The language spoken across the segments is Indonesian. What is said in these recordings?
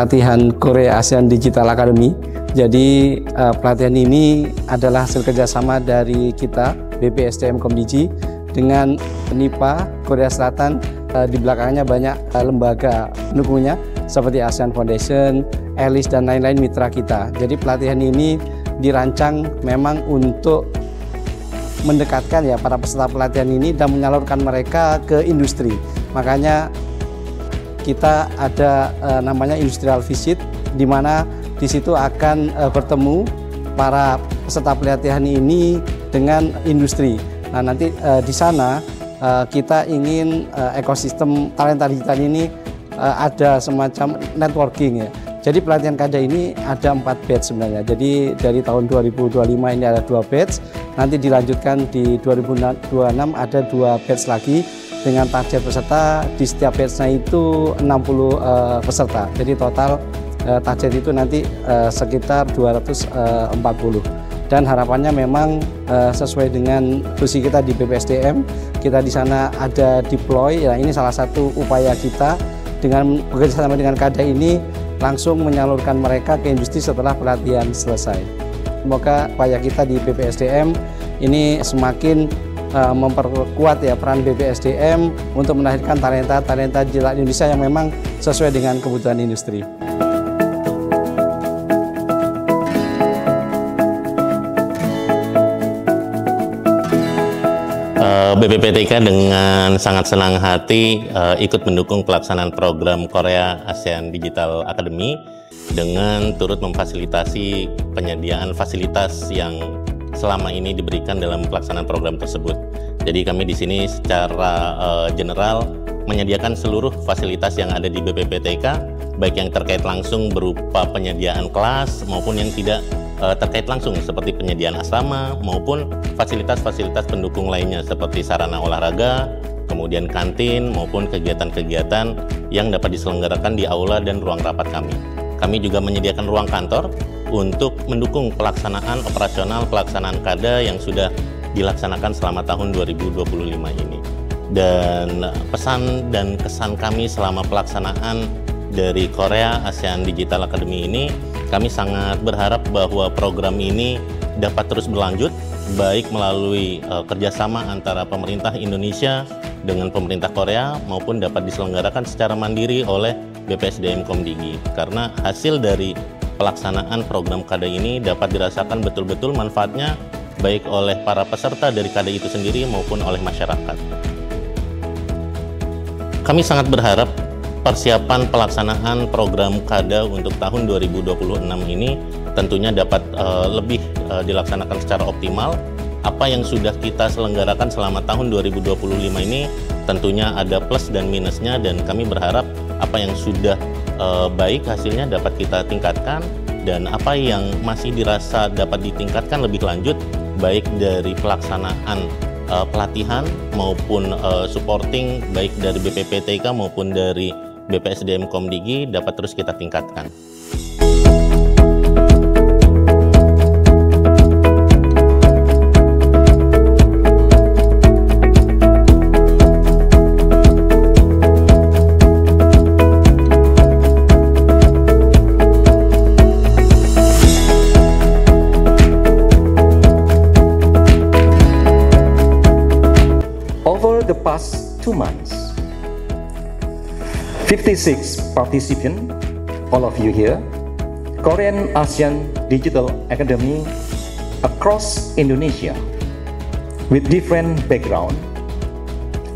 pelatihan Korea ASEAN Digital Academy. Jadi pelatihan ini adalah hasil kerjasama dari kita BPSDM Komdigi dengan NIPA Korea Selatan. Di belakangnya banyak lembaga pendukungnya seperti ASEAN Foundation, ELIS, dan lain-lain mitra kita. Jadi pelatihan ini dirancang memang untuk mendekatkan ya para peserta pelatihan ini dan menyalurkan mereka ke industri. Makanya kita ada namanya industrial visit, di mana di situ akan bertemu para peserta pelatihan ini dengan industri. Nah, nanti di sana kita ingin ekosistem talenta digital ini ada semacam networking ya. Jadi pelatihan KADA ini ada 4 batch sebenarnya. Jadi dari tahun 2025 ini ada 2 batch, nanti dilanjutkan di 2026 ada 2 batch lagi dengan target peserta di setiap batchnya itu 60 peserta. Jadi total target itu nanti sekitar 240. Dan harapannya memang sesuai dengan visi kita di BPSDM, kita di sana ada deploy. Ya, ini salah satu upaya kita dengan bekerjasama dengan KADA ini langsung menyalurkan mereka ke industri setelah pelatihan selesai. Semoga upaya kita di BPSDM ini semakin memperkuat ya peran BPSDM untuk melahirkan talenta digital Indonesia yang memang sesuai dengan kebutuhan industri. BPPTK dengan sangat senang hati ikut mendukung pelaksanaan program Korea ASEAN Digital Academy dengan turut memfasilitasi penyediaan fasilitas yang selama ini diberikan dalam pelaksanaan program tersebut. Jadi kami di sini secara general menyediakan seluruh fasilitas yang ada di BPPTK, baik yang terkait langsung berupa penyediaan kelas maupun yang tidak terkait langsung seperti penyediaan asrama maupun fasilitas-fasilitas pendukung lainnya seperti sarana olahraga, kemudian kantin maupun kegiatan-kegiatan yang dapat diselenggarakan di aula dan ruang rapat kami. Kami juga menyediakan ruang kantor untuk mendukung pelaksanaan operasional pelaksanaan KADA yang sudah dilaksanakan selama tahun 2025 ini. Dan pesan dan kesan kami selama pelaksanaan dari Korea ASEAN Digital Academy ini, kami sangat berharap bahwa program ini dapat terus berlanjut, baik melalui kerjasama antara pemerintah Indonesia dengan pemerintah Korea maupun dapat diselenggarakan secara mandiri oleh BPSDM Komdigi. Karena hasil dari pelaksanaan program KADA ini dapat dirasakan betul-betul manfaatnya baik oleh para peserta dari KADA itu sendiri maupun oleh masyarakat. Kami sangat berharap persiapan pelaksanaan program KADA untuk tahun 2026 ini tentunya dapat lebih dilaksanakan secara optimal. Apa yang sudah kita selenggarakan selama tahun 2025 ini tentunya ada plus dan minusnya, dan kami berharap apa yang sudah baik hasilnya dapat kita tingkatkan, dan apa yang masih dirasa dapat ditingkatkan lebih lanjut baik dari pelaksanaan pelatihan maupun supporting baik dari BPPTK maupun dari BPSDM Komdigi dapat terus kita tingkatkan. Over the past 2 months, 56 participants, all of you here, Korean ASEAN Digital Academy across Indonesia with different background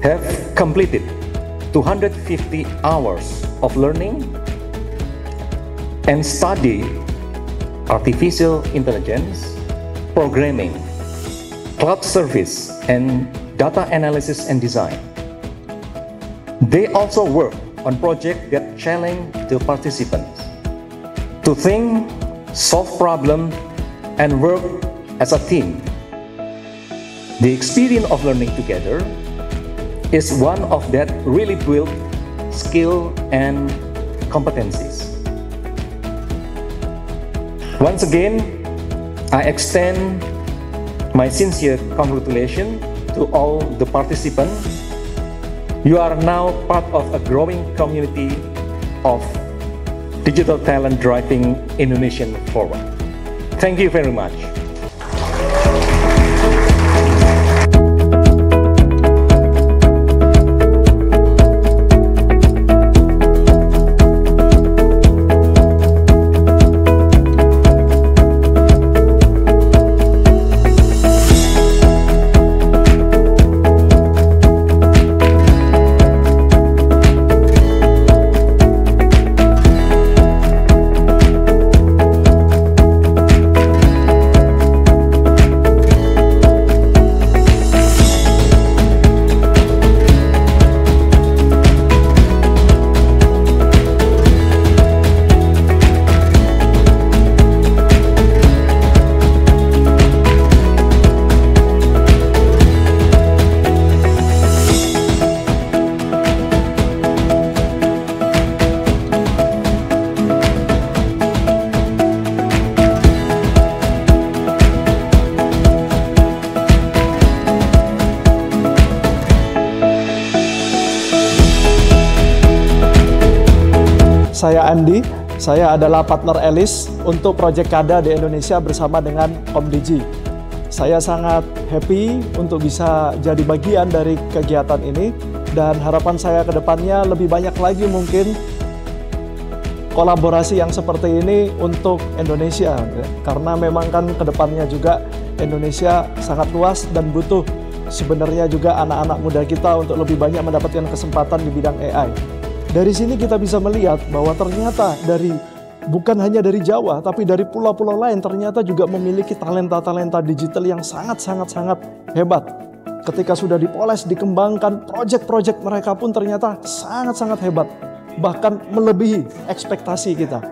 have completed 250 hours of learning and study artificial intelligence, programming, cloud service, and data analysis and design. They also work on projects that challenge the participants to think, solve problems, and work as a team. The experience of learning together is one of that really build skill and competencies. Once again, I extend my sincere congratulations to all the participants. You are now part of a growing community of digital talent driving Indonesian forward. Thank you very much. Saya Andi, saya adalah partner Elis untuk Project Kada di Indonesia bersama dengan Komdigi. Saya sangat happy untuk bisa jadi bagian dari kegiatan ini dan harapan saya ke depannya lebih banyak lagi mungkin kolaborasi yang seperti ini untuk Indonesia. Karena memang kan ke depannya juga Indonesia sangat luas dan butuh sebenarnya juga anak-anak muda kita untuk lebih banyak mendapatkan kesempatan di bidang AI. Dari sini kita bisa melihat bahwa ternyata bukan hanya dari Jawa, tapi dari pulau-pulau lain ternyata juga memiliki talenta-talenta digital yang sangat hebat. Ketika sudah dipoles, dikembangkan, proyek-proyek mereka pun ternyata sangat hebat. Bahkan melebihi ekspektasi kita.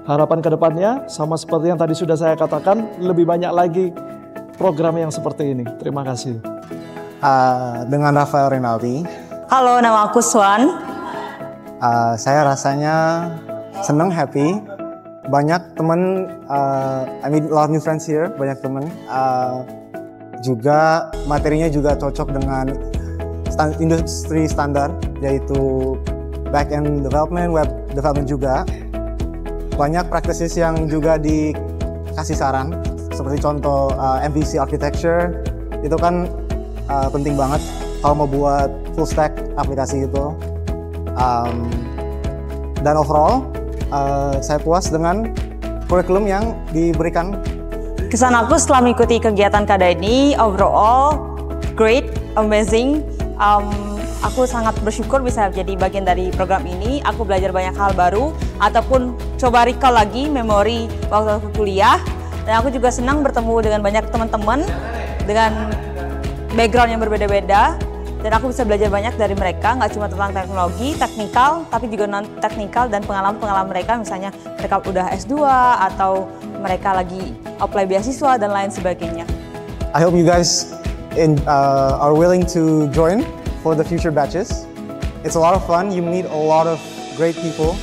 Harapan ke depannya, sama seperti yang tadi sudah saya katakan, lebih banyak lagi program yang seperti ini. Terima kasih. Dengan Rafael Rinaldi. Halo, nama aku Swan. Saya rasanya senang, happy. Banyak teman, I mean a lot of new friends here, banyak teman. Juga materinya juga cocok dengan industri standar, yaitu back-end development, web development juga. Banyak practices yang juga dikasih saran, seperti contoh MVC architecture, itu kan penting banget kalau mau buat full stack aplikasi itu. Dan overall, saya puas dengan kurikulum yang diberikan. Kesan aku setelah mengikuti kegiatan Kada ini, overall, great, amazing. Aku sangat bersyukur bisa jadi bagian dari program ini. Aku belajar banyak hal baru, ataupun coba recall lagi memori waktu aku kuliah. Dan aku juga senang bertemu dengan banyak teman-teman dengan background yang berbeda-beda. Dan aku bisa belajar banyak dari mereka, nggak cuma tentang teknologi, teknikal, tapi juga non-teknikal dan pengalaman-pengalaman mereka, misalnya mereka udah S2 atau mereka lagi apply beasiswa dan lain sebagainya. I hope you guys are willing to join for the future batches. It's a lot of fun. You meet a lot of great people,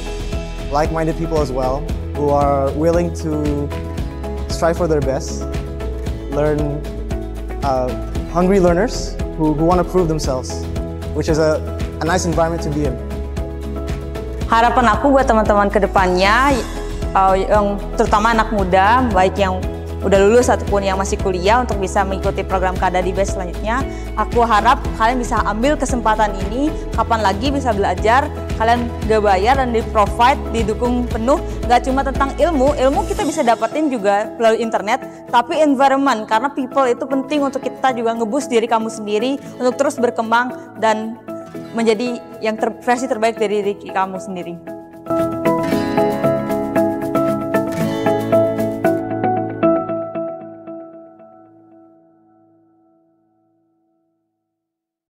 like-minded people as well, who are willing to strive for their best, learn, hungry learners who want to prove themselves, which is a nice environment to be in. Harapan aku buat teman-teman ke depannya, yang terutama anak muda, baik yang udah lulus ataupun yang masih kuliah, untuk bisa mengikuti program Kada di BES selanjutnya. Aku harap kalian bisa ambil kesempatan ini, kapan lagi bisa belajar, kalian gak bayar dan di-provide, didukung penuh. Gak cuma tentang ilmu kita bisa dapetin juga melalui internet, tapi environment, karena people itu penting untuk kita juga nge-boost diri kamu sendiri untuk terus berkembang dan menjadi yang versi terbaik dari diri kamu sendiri.